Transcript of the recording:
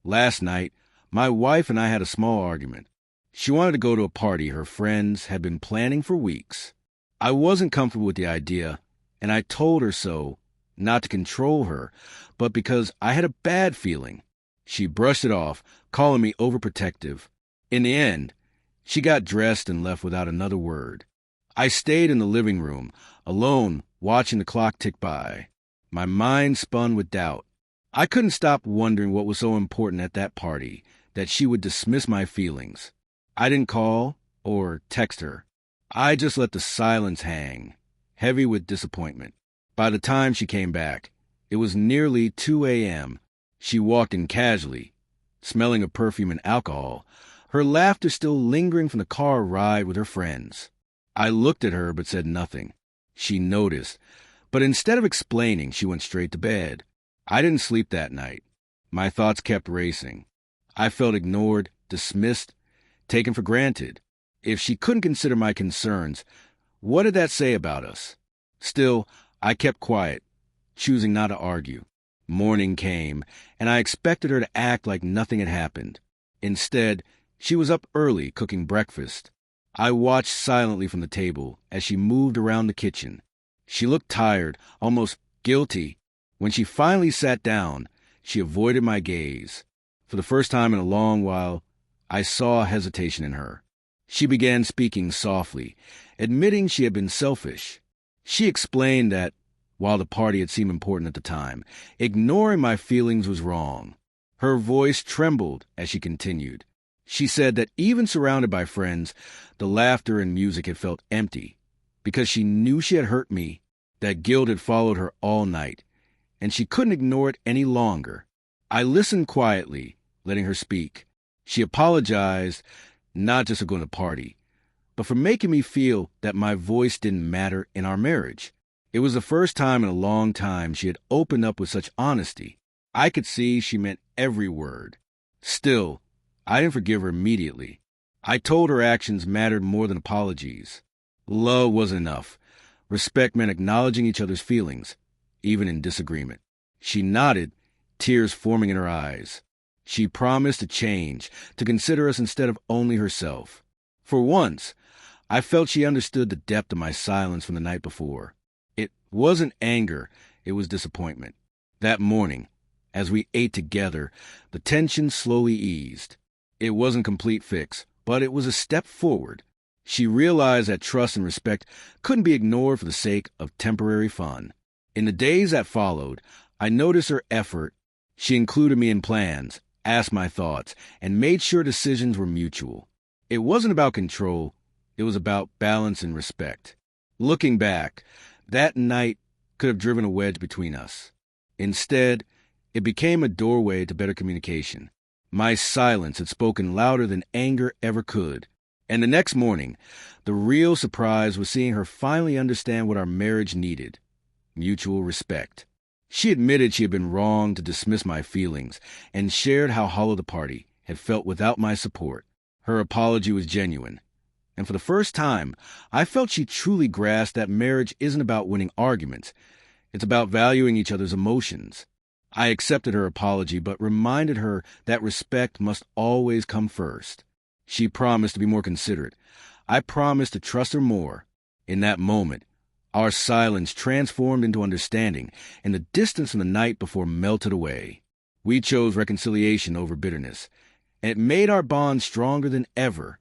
Last night, my wife and I had a small argument. She wanted to go to a party her friends had been planning for weeks. I wasn't comfortable with the idea, and I told her so, not to control her, but because I had a bad feeling. She brushed it off, calling me overprotective. In the end, she got dressed and left without another word. I stayed in the living room, alone, watching the clock tick by. My mind spun with doubt. I couldn't stop wondering what was so important at that party that she would dismiss my feelings. I didn't call or text her. I just let the silence hang, heavy with disappointment. By the time she came back, it was nearly 2 a.m. She walked in casually, smelling of perfume and alcohol, her laughter still lingering from the car ride with her friends. I looked at her but said nothing. She noticed, but instead of explaining, she went straight to bed. I didn't sleep that night. My thoughts kept racing. I felt ignored, dismissed, taken for granted. If she couldn't consider my concerns, what did that say about us? Still, I kept quiet, choosing not to argue. Morning came, and I expected her to act like nothing had happened. Instead, she was up early cooking breakfast. I watched silently from the table as she moved around the kitchen. She looked tired, almost guilty. When she finally sat down, she avoided my gaze. For the first time in a long while, I saw hesitation in her. She began speaking softly, admitting she had been selfish. She explained that, while the party had seemed important at the time, ignoring my feelings was wrong. Her voice trembled as she continued. She said that even surrounded by friends, the laughter and music had felt empty, because she knew she had hurt me, that guilt had followed her all night, and she couldn't ignore it any longer. I listened quietly, letting her speak. She apologized, not just for going to the party, but for making me feel that my voice didn't matter in our marriage. It was the first time in a long time she had opened up with such honesty. I could see she meant every word. Still, I didn't forgive her immediately. I told her actions mattered more than apologies. Love wasn't enough. Respect meant acknowledging each other's feelings, even in disagreement. She nodded, tears forming in her eyes. She promised to change, to consider us instead of only herself. For once, I felt she understood the depth of my silence from the night before. It wasn't anger, it was disappointment. That morning, as we ate together, the tension slowly eased. It wasn't a complete fix, but it was a step forward. She realized that trust and respect couldn't be ignored for the sake of temporary fun. In the days that followed, I noticed her effort. She included me in plans, asked my thoughts, and made sure decisions were mutual. It wasn't about control, it was about balance and respect. Looking back, that night could have driven a wedge between us. Instead, it became a doorway to better communication. My silence had spoken louder than anger ever could. And the next morning, the real surprise was seeing her finally understand what our marriage needed: mutual respect. She admitted she had been wrong to dismiss my feelings and shared how hollow the party had felt without my support. Her apology was genuine. And for the first time, I felt she truly grasped that marriage isn't about winning arguments. It's about valuing each other's emotions. I accepted her apology, but reminded her that respect must always come first. She promised to be more considerate. I promised to trust her more. In that moment, our silence transformed into understanding, and the distance from the night before melted away. We chose reconciliation over bitterness, and it made our bond stronger than ever.